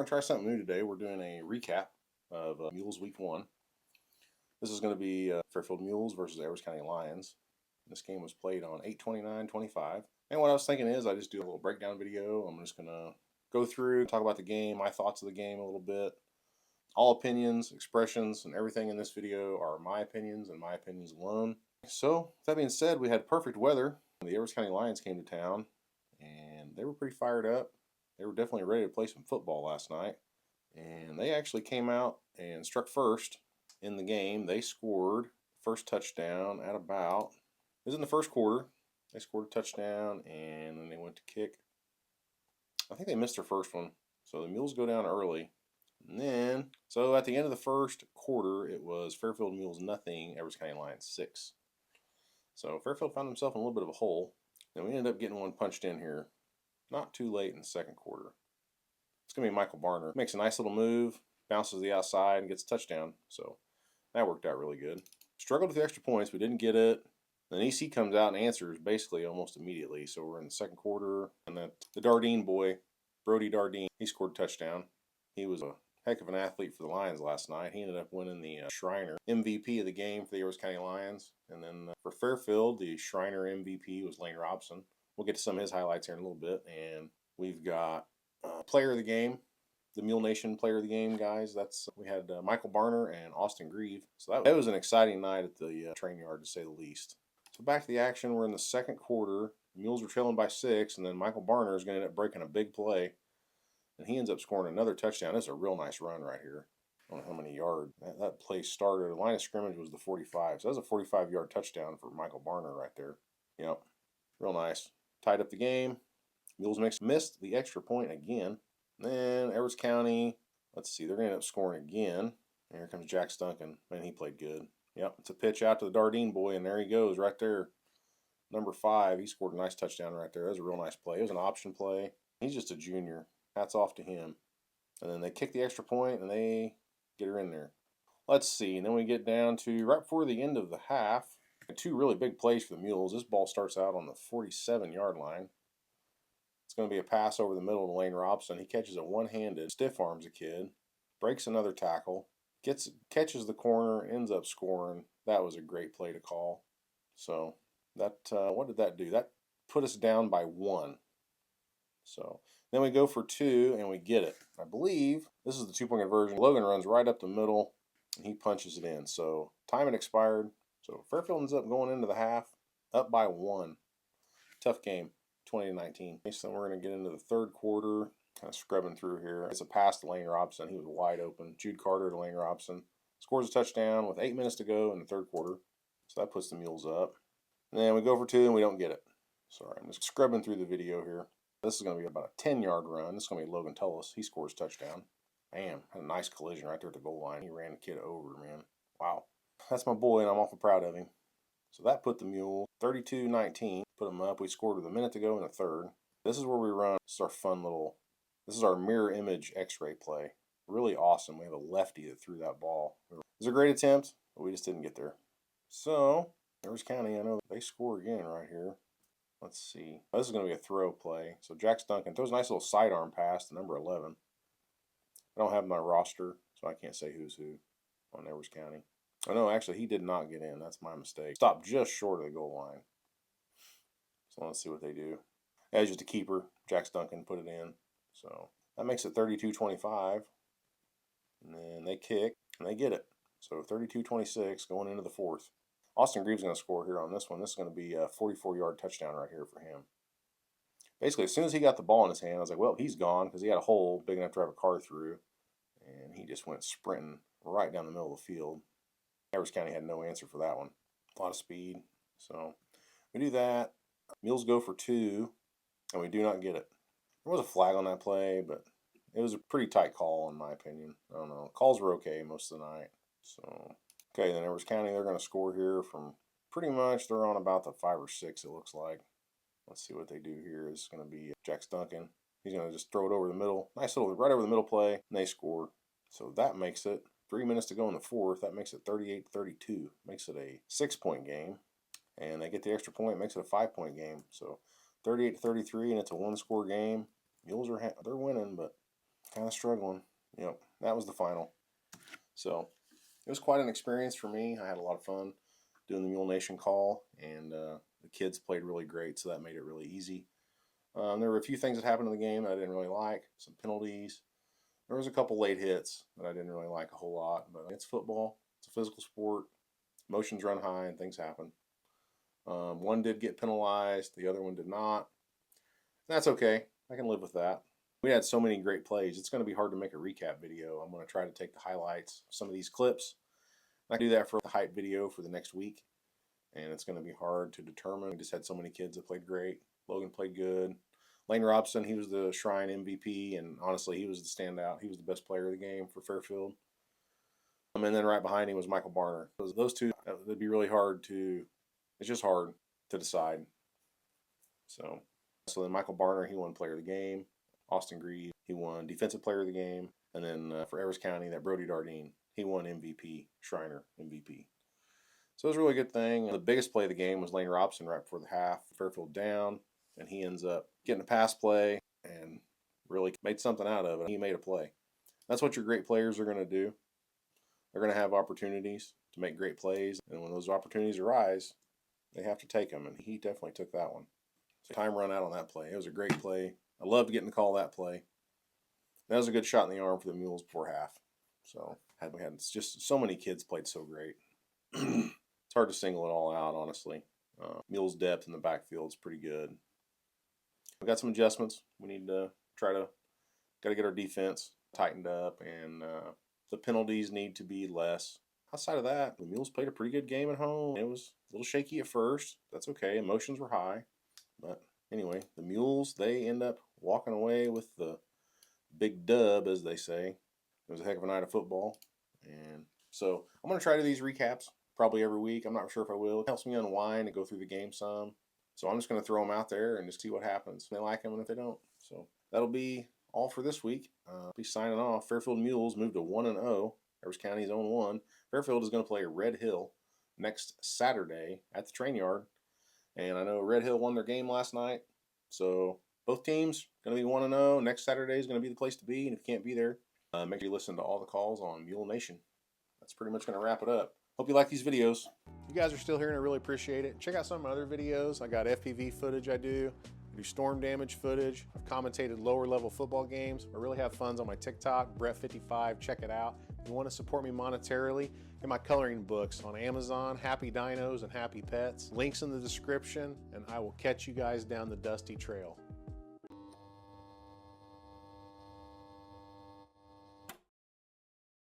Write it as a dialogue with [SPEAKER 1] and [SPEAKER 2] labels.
[SPEAKER 1] going to try something new today. We're doing a recap of Mules Week 1. This is going to be Fairfield Mules versus Edwards County Lions. This game was played on 8/29/25. And what I was thinking is I just do a little breakdown video. I'm just going to go through, talk about the game, my thoughts of the game a little bit. All opinions, expressions, and everything in this video are my opinions and my opinions alone. So, with that being said, we had perfect weather. The Edwards County Lions came to town, and they were pretty fired up. They were definitely ready to play some football last night. And they actually came out and struck first in the game. They scored first touchdown at about, it was in the first quarter. They scored a touchdown, and then they went to kick. I think they missed their first one. So the Mules go down early. And then, so at the end of the first quarter, it was Fairfield Mules nothing, Edwards County Lions 6. So Fairfield found himself in a little bit of a hole. And we ended up getting one punched in here not too late in the second quarter. It's going to be Michael Barner. Makes a nice little move, bounces to the outside, and gets a touchdown. So that worked out really good. Struggled with the extra points. We didn't get it. Then EC comes out and answers basically almost immediately. So we're in the second quarter. And then the Dardine boy, Brody Dardine, he scored a touchdown. He was a heck of an athlete for the Lions last night. He ended up winning the Shriner MVP of the game for the Edwards County Lions. And then for Fairfield, the Shriner MVP was Lane Robson. We'll get to some of his highlights here in a little bit. And we've got player of the game, the Mule Nation player of the game, guys. We had Michael Barner and Austin Grieve. So that was an exciting night at the train yard, to say the least. So back to the action. We're in the second quarter. The Mules were trailing by 6, and then Michael Barner is going to end up breaking a big play. And he ends up scoring another touchdown. This is a real nice run right here. I don't know how many yards that play started. The line of scrimmage was the 45. So that was a 45-yard touchdown for Michael Barner right there. Yep, real nice. Tied up the game. Mules missed the extra point again. And then Edwards County, let's see, they're going to end up scoring again. And here comes Jack Duncan. Man, he played good. Yep, it's a pitch out to the Dardine boy, and there he goes right there. Number 5, he scored a nice touchdown right there. That was a real nice play. It was an option play. He's just a junior. Hats off to him. And then they kick the extra point, and they get her in there. Let's see. And then we get down to right before the end of the half. 2 really big plays for the Mules. This ball starts out on the 47-yard line. It's going to be a pass over the middle to Lane Robson. He catches it one-handed, stiff arms a kid, breaks another tackle, catches the corner, ends up scoring. That was a great play to call. So that what did that do? That put us down by 1. So then we go for 2, and we get it. I believe this is the 2-point conversion. Logan runs right up the middle, and he punches it in. So time had expired. So Fairfield ends up going into the half up by 1. Tough game, 20-19. So we're going to get into the third quarter, kind of scrubbing through here. It's a pass to Lane Robson. He was wide open. Jude Carter to Lane Robson. Scores a touchdown with 8 minutes to go in the third quarter. So that puts the Mules up. And then we go for 2, and we don't get it. Sorry, I'm just scrubbing through the video here. This is going to be about a 10-yard run. This is going to be Logan Tullis. He scores a touchdown. Man, had a nice collision right there at the goal line. He ran the kid over, man. Wow. That's my boy, and I'm awful proud of him. So that put the Mule 32-19. Put them up. We scored with a minute to go in the third. This is where we run. This is our fun little, this is our mirror image x-ray play. Really awesome. We have a lefty that threw that ball. It was a great attempt, but we just didn't get there. So, Edwards County, I know they score again right here. Let's see. This is going to be a throw play. So Jack Duncan throws a nice little sidearm pass to number 11. I don't have my roster, so I can't say who's who on Edwards County. Oh, no, actually, he did not get in. That's my mistake. Stopped just short of the goal line. So let's see what they do. As just a keeper, Jack Duncan put it in. So that makes it 32-25. And then they kick, and they get it. So 32-26 going into the fourth. Austin Greaves is going to score here on this one. This is going to be a 44-yard touchdown right here for him. Basically, as soon as he got the ball in his hand, I was like, well, he's gone because he had a hole big enough to have a car through. And he just went sprinting right down the middle of the field. Edwards County had no answer for that one. A lot of speed. So we do that. Mules go for 2, and we do not get it. There was a flag on that play, but it was a pretty tight call in my opinion. I don't know. Calls were okay most of the night. So, okay, then Edwards County, they're going to score here from pretty much, they're on about the 5 or 6, it looks like. Let's see what they do here. It's going to be Jack Duncan. He's going to just throw it over the middle. Nice little right over the middle play, and they score. So that makes it 3 minutes to go in the fourth. That makes it 38-32. Makes it a 6-point game. And they get the extra point, makes it a 5-point game. So 38-33, and it's a 1-score game. Mules they're winning, but kind of struggling. Yep, that was the final. So it was quite an experience for me. I had a lot of fun doing the Mule Nation call, and the kids played really great, so that made it really easy. There were a few things that happened in the game that I didn't really like, some penalties. There was a couple late hits that I didn't really like a whole lot, but it's football. It's a physical sport. Emotions run high and things happen. One did get penalized, the other one did not. That's okay. I can live with that. We had so many great plays. It's going to be hard to make a recap video. I'm going to try to take the highlights of some of these clips. I can do that for the hype video for the next week, and it's going to be hard to determine. We just had so many kids that played great. Logan played good. Lane Robson, he was the Shrine MVP, and honestly, he was the standout. He was the best player of the game for Fairfield. And then right behind him was Michael Barner. Those two, it'd be really hard to, it's just hard to decide. So then Michael Barner, he won player of the game. Austin Grieve, he won defensive player of the game. And then for Evers County, that Brody Dardine, he won MVP, Shriner MVP. So it was a really good thing. The biggest play of the game was Lane Robson right before the half. Fairfield down, and he ends up getting a pass play and really made something out of it. He made a play. That's what your great players are going to do. They're going to have opportunities to make great plays, and when those opportunities arise, they have to take them, and he definitely took that one. So time run out on that play. It was a great play. I loved getting to call that play. That was a good shot in the arm for the Mules before half. So we had just so many kids played so great. It's hard to single it all out, honestly. Mules' depth in the backfield is pretty good. We got some adjustments. We need to got to get our defense tightened up, and the penalties need to be less. Outside of that, the Mules played a pretty good game at home. It was a little shaky at first. That's okay. Emotions were high. But anyway, the Mules, they end up walking away with the big dub, as they say. It was a heck of a night of football. And so I'm going to try to do these recaps probably every week. I'm not sure if I will. It helps me unwind and go through the game some. So I'm just going to throw them out there and just see what happens. If they like them and if they don't. So that'll be all for this week. I'll be signing off. Fairfield Mules moved to 1-0. Evers County's own 1. Fairfield is going to play Red Hill next Saturday at the train yard. And I know Red Hill won their game last night. So both teams going to be 1-0. Next Saturday is going to be the place to be. And if you can't be there, make sure you listen to all the calls on Mule Nation. That's pretty much going to wrap it up. Hope you like these videos. If you guys are still here, and I really appreciate it. Check out some of my other videos. I got FPV footage I do storm damage footage. I've commentated lower level football games. I really have fun on my TikTok, Brett55. Check it out. If you want to support me monetarily, get my coloring books on Amazon, Happy Dinos and Happy Pets. Links in the description, and I will catch you guys down the dusty trail.